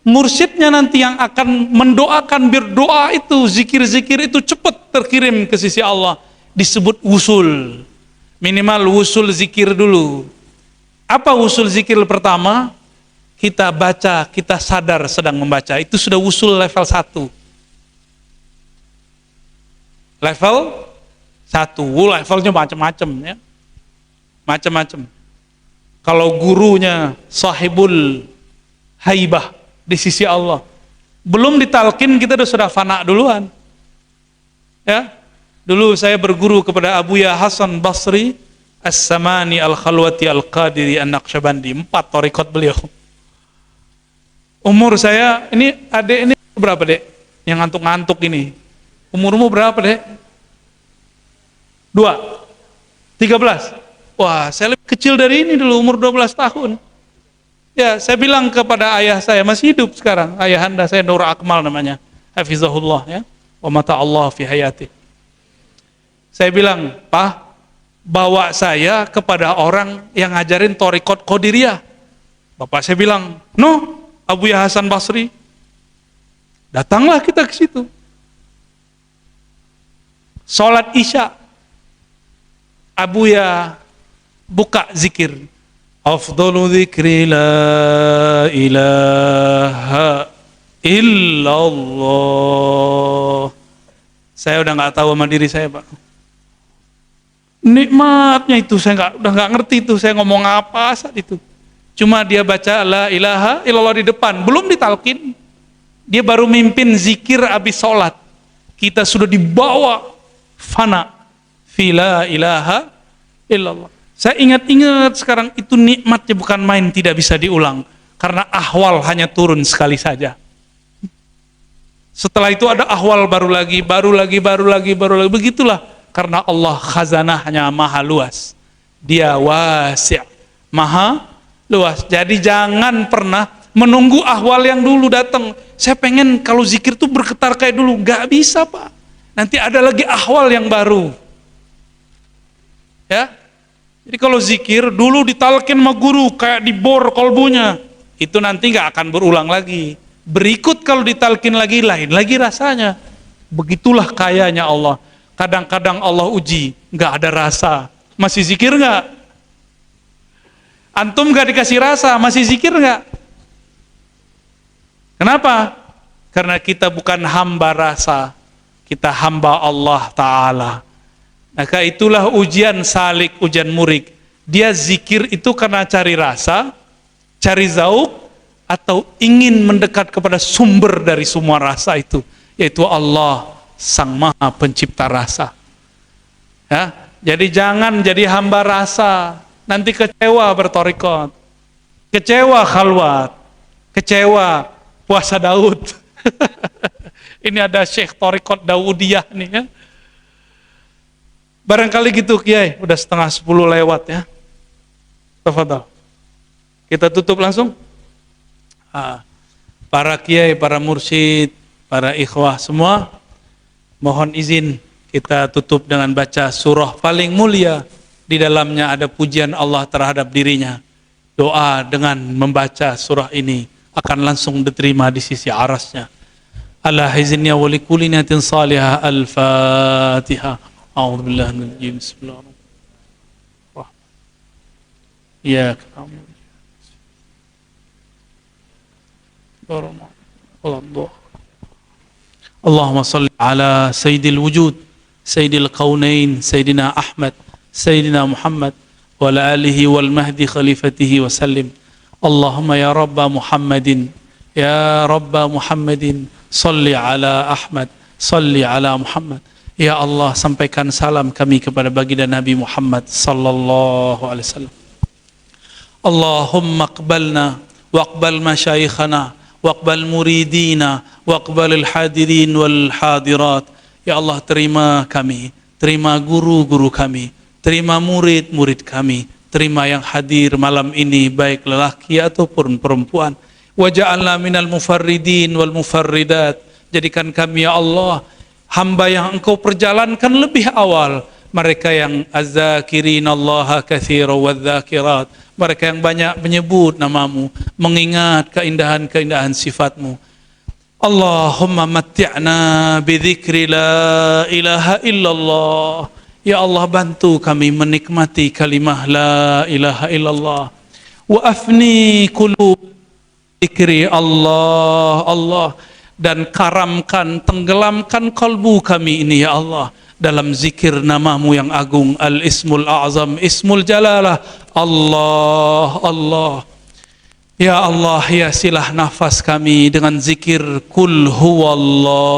mursyidnya nanti yang akan mendoakan berdoa itu, zikir-zikir itu cepat terkirim ke sisi Allah, disebut wusul. Minimal wusul zikir dulu. Apa wusul zikir pertama? Kita baca, kita sadar sedang membaca. Itu sudah wusul level 1. Level 1. Levelnya macam-macam ya. Macam-macam. Kalau gurunya sahibul haibah di sisi Allah, belum ditalkin kita sudah fana duluan. Ya. Dulu saya berguru kepada Abuya Hasan Basri As-Samani Al-Khalwati Al-Qadiri An-Naqsyabandi, 4 thariqat beliau. Umur saya, ini adek ini berapa dek? Yang ngantuk-ngantuk ini. Umurmu berapa dek? 2? 13? Wah, saya lebih kecil dari ini dulu, umur 12 tahun. Ya, saya bilang kepada ayah saya, masih hidup sekarang, ayahanda saya Nur Akmal namanya, hafizahullah ya, wa mata Allah fi hayati. Saya bilang, Pak, bawa saya kepada orang yang ngajarin thariqat Qadiriyah. Bapak saya bilang, no, Abuya Hasan Basri. Datanglah kita ke situ. Salat Isya, Abuya buka zikir. Afdalu dzikri la ilaha illallah. Saya udah nggak tahu sama diri saya, Pak. Nikmatnya itu saya udah nggak ngerti itu saya ngomong apa saat itu. Cuma dia baca la ilaha illallah di depan, belum ditalkin. Dia baru mimpin zikir habis sholat. Kita sudah dibawa fana fi la ilaha illallah. Saya ingat-ingat sekarang itu nikmatnya bukan main, tidak bisa diulang. Karena ahwal hanya turun sekali saja. Setelah itu ada ahwal baru lagi. Begitulah. Karena Allah khazanahnya maha luas. Dia wasi', maha luas. Jadi jangan pernah menunggu ahwal yang dulu datang. Saya pengen kalau zikir tuh bergetar kayak dulu. Gak bisa, Pak. Nanti ada lagi ahwal yang baru. Ya. Jadi kalau zikir dulu ditalkin sama guru kayak dibor kolbunya, itu nanti nggak akan berulang lagi. Berikut kalau ditalkin lagi lain lagi rasanya. Begitulah kayanya Allah. Kadang-kadang Allah uji, nggak ada rasa, masih zikir nggak? Antum nggak dikasih rasa, masih zikir nggak? Kenapa? Karena kita bukan hamba rasa, kita hamba Allah Ta'ala. Maka itulah ujian salik, ujian murid. Dia zikir itu karena cari rasa, cari zauk, atau ingin mendekat kepada sumber dari semua rasa itu, yaitu Allah, Sang Maha Pencipta rasa. Ya, jadi jangan jadi hamba rasa, nanti kecewa bertorikot, kecewa khalwat, kecewa puasa Daud. Ini ada Syekh Torikot Daudiyah nih ya. Barangkali gitu Kiai, udah 9:30 lewat ya. Tafadhal. Kita tutup langsung. Para Kiai, para mursyid, para ikhwah semua, mohon izin kita tutup dengan baca surah paling mulia. Di dalamnya ada pujian Allah terhadap dirinya. Doa dengan membaca surah ini akan langsung diterima di sisi arasnya. Ala hizinnya wa likulli niyatin salihah. Al-Fatihah. أعوذ بالله من الرجيم بسم الله الرحمن الرحيم إياك نعبد وإياك اللهم صل على سيد الوجود سيد الكونين سيدنا أحمد سيدنا محمد وعلى آله والمهدي خليفته وسلم اللهم يا رب محمد يا رب محمد صل على أحمد صل على محمد. Ya Allah, sampaikan salam kami kepada baginda Nabi Muhammad sallallahu alaihi wasallam. Allahumma aqbalna waqbal masyayikhana waqbal muridina waqbalil hadirin wal hadirat. Ya Allah, terima kami, terima guru-guru kami, terima murid-murid kami, terima yang hadir malam ini baik lelaki ataupun perempuan. Waja'alna minal mufarridin wal mufarridat. Jadikan kami ya Allah hamba yang engkau perjalankan lebih awal, mereka yang az-zakirin Allah katsira wadz-zakirat, mereka yang banyak menyebut namamu, mengingat keindahan-keindahan sifatmu. Allahumma matti'na bidzikri la ilaha illallah. Ya Allah, bantu kami menikmati kalimah la ilaha illallah. Wa afni qulub dzikri Allah Allah. Dan karamkan, tenggelamkan kalbu kami ini ya Allah dalam zikir namamu yang agung, al-ismul a'zam, ismul jalalah, Allah, Allah. Ya Allah, hiasilah nafas kami dengan zikir kul huwallah.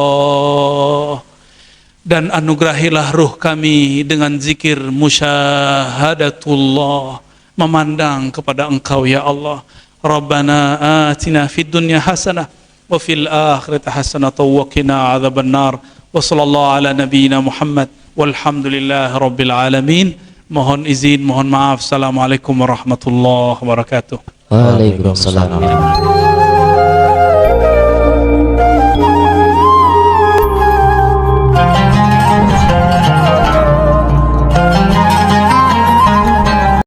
Dan anugerahilah ruh kami dengan zikir musyahadatullah, memandang kepada engkau ya Allah. Rabbana atina fid dunya hasanah wa fil akhirati hasanatan wa qina adzabannar. Wa sallallahu ala nabiyyina Muhammad walhamdulillahi rabbil alamin. Mohon izin, mohon maaf. Assalamualaikum warahmatullahi wabarakatuh. Waalaikumsalam.